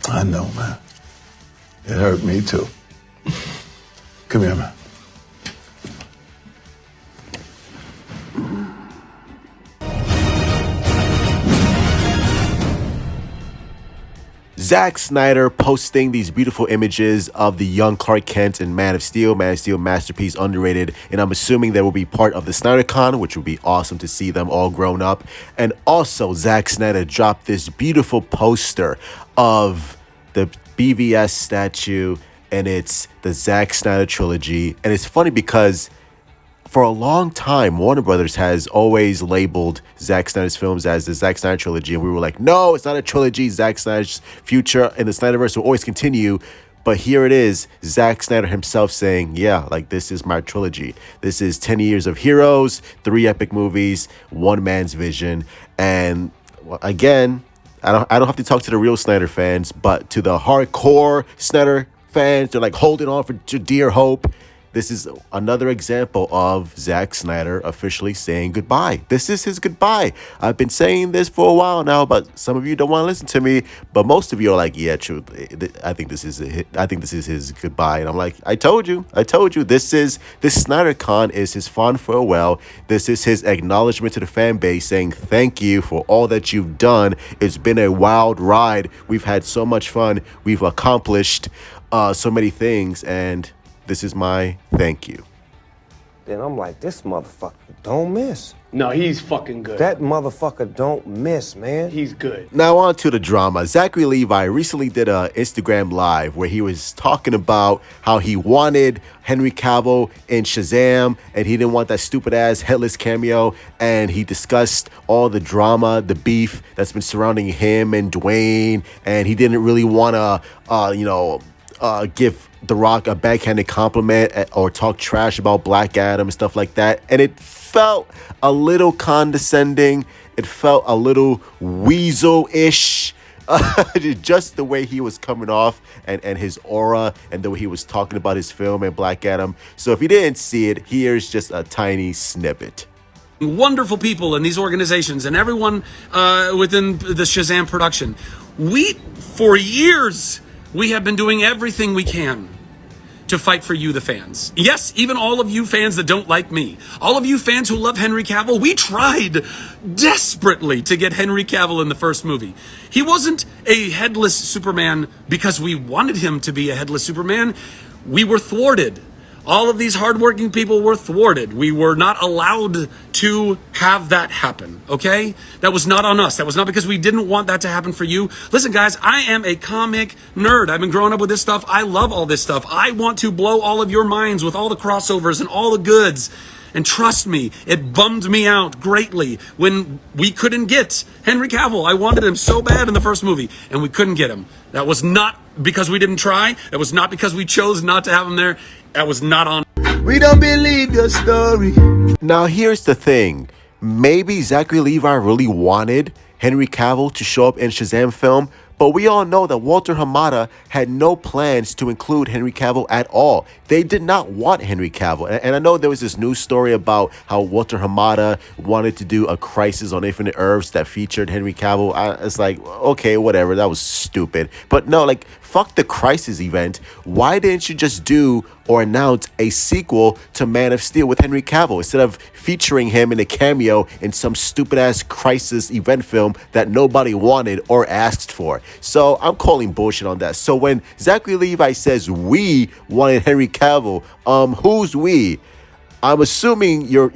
I know, man. It hurt me too. Come here, man. Zack Snyder posting these beautiful images of the young Clark Kent in Man of Steel. Man of Steel masterpiece, underrated. And I'm assuming they will be part of the SnyderCon, which would be awesome to see them all grown up. And also, Zack Snyder dropped this beautiful poster of the BVS statue, and it's the Zack Snyder trilogy. And it's funny because for a long time, Warner Brothers has always labeled Zack Snyder's films as the Zack Snyder trilogy. And we were like, no, it's not a trilogy. Zack Snyder's future in the Snyderverse will always continue. But here it is, Zack Snyder himself saying, yeah, like this is my trilogy. This is 10 years of heroes, 3 epic movies, one man's vision. And again, I don't have to talk to the real Snyder fans, but to the hardcore Snyder fans, they're like holding on for dear hope. This is another example of Zack Snyder officially saying goodbye. This is his goodbye. I've been saying this for a while now, but some of you don't want to listen to me. But most of you are like, yeah, true. I think this is his goodbye. And I'm like, I told you. This SnyderCon is his fond farewell. This is his acknowledgement to the fan base, saying thank you for all that you've done. It's been a wild ride. We've had so much fun. We've accomplished so many things, and this is my thank you. Then I'm like, this motherfucker don't miss. No, he's fucking good. That motherfucker don't miss, man. He's good. Now on to the drama. Zachary Levi recently did a Instagram live where he was talking about how he wanted Henry Cavill in Shazam and he didn't want that stupid ass headless cameo, and he discussed all the drama, the beef that's been surrounding him and Dwayne, and he didn't really want to give The Rock a backhanded compliment or talk trash about Black Adam and stuff like that. And it felt a little condescending. It felt a little weasel-ish. Just the way he was coming off and his aura and the way he was talking about his film and Black Adam. So if you didn't see it, here's just a tiny snippet. Wonderful people in these organizations and everyone within the Shazam production. For years, we have been doing everything we can to fight for you, the fans. Yes, even all of you fans that don't like me. All of you fans who love Henry Cavill, we tried desperately to get Henry Cavill in the first movie. He wasn't a headless Superman because we wanted him to be a headless Superman. We were thwarted. All of these hardworking people were thwarted. We were not allowed to have that happen, okay? That was not on us. That was not because we didn't want that to happen for you. Listen, guys, I am a comic nerd. I've been growing up with this stuff. I love all this stuff. I want to blow all of your minds with all the crossovers and all the goods. And trust me, it bummed me out greatly when we couldn't get Henry Cavill. I wanted him so bad in the first movie, and we couldn't get him. That was not because we didn't try. That was not because we chose not to have him there. That was not on. We don't believe your story. Now, here's the thing. Maybe Zachary Levi really wanted Henry Cavill to show up in Shazam film, but we all know that Walter Hamada had no plans to include Henry Cavill at all. They did not want Henry Cavill. And I know there was this news story about how Walter Hamada wanted to do a Crisis on Infinite Earths that featured Henry Cavill. It's like, okay, whatever. That was stupid. But no, like, fuck the Crisis event. Why didn't you just do or announce a sequel to Man of Steel with Henry Cavill instead of featuring him in a cameo in some stupid-ass Crisis event film that nobody wanted or asked for? So I'm calling bullshit on that. So when Zachary Levi says we wanted Henry Cavill, who's we? I'm assuming you're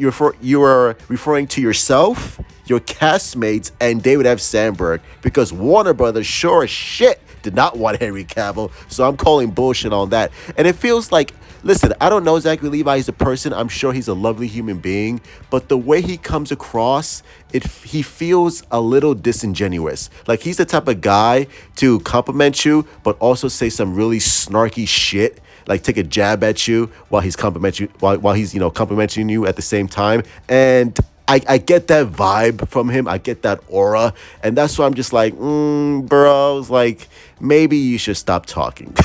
referring to yourself, your castmates, and David F. Sandberg, because Warner Brothers sure as shit did not want Henry Cavill. So I'm calling bullshit on that. And it feels like, listen, I don't know Zachary Levi as a person. I'm sure he's a lovely human being, but the way he comes across, he feels a little disingenuous. Like he's the type of guy to compliment you, but also say some really snarky shit, like take a jab at you while he's complimenting you at the same time. And I get that vibe from him. I get that aura. And that's why I'm just like, bro, it's like, maybe you should stop talking.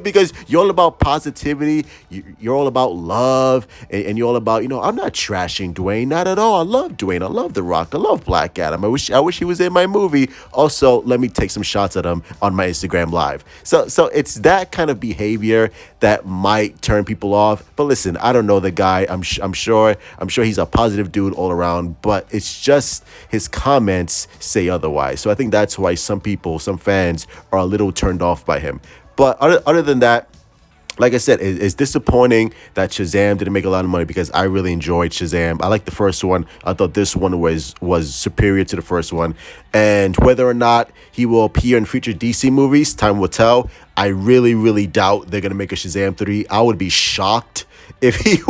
Because you're all about positivity. You're all about love. And you're all about, I'm not trashing Dwayne. Not at all. I love Dwayne. I love The Rock. I love Black Adam. I wish he was in my movie. Also, let me take some shots at him on my Instagram Live. So it's that kind of behavior that might turn people off. But listen, I don't know the guy. I'm sure he's a positive dude all around, but it's just his comments say otherwise. So I think that's why some fans are a little turned off by him. But other than that, like I said, it's disappointing that Shazam didn't make a lot of money because I really enjoyed Shazam. I liked the first one. I thought this one was superior to the first one. And whether or not he will appear in future DC movies, time will tell. I really, really doubt they're gonna make a Shazam 3. I would be shocked if he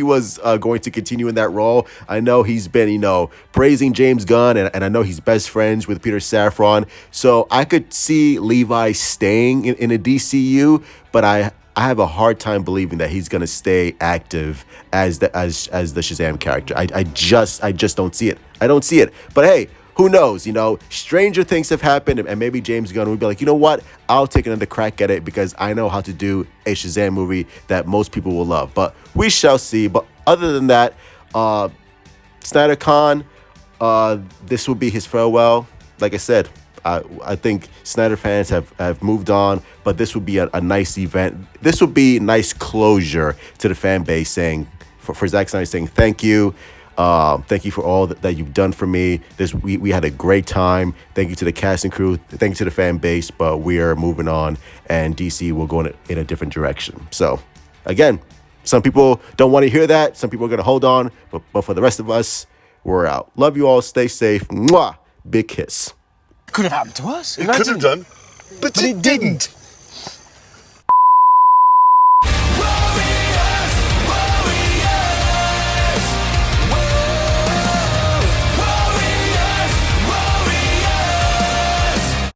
was going to continue in that role. I know he's been, praising James Gunn, and I know he's best friends with Peter Safran. So I could see Levi staying in a DCU, but I have a hard time believing that he's gonna stay active as the Shazam character. I just don't see it. I don't see it. But hey, who knows? Stranger things have happened, and maybe James Gunn would be like, you know what? I'll take another crack at it because I know how to do a Shazam movie that most people will love. But we shall see. But other than that, Snyder Con, this will be his farewell. Like I said, I think Snyder fans have moved on, but this would be a nice event. This would be nice closure to the fan base, saying for Zack Snyder saying thank you. Thank you for all that you've done for me. We had a great time. Thank you to the cast and crew. Thank you to the fan base. But we are moving on, and DC will go in a different direction. So, again, some people don't want to hear that. Some people are going to hold on. But for the rest of us, we're out. Love you all. Stay safe. Mwah. Big kiss. Could have happened to us. It could have done, but it didn't.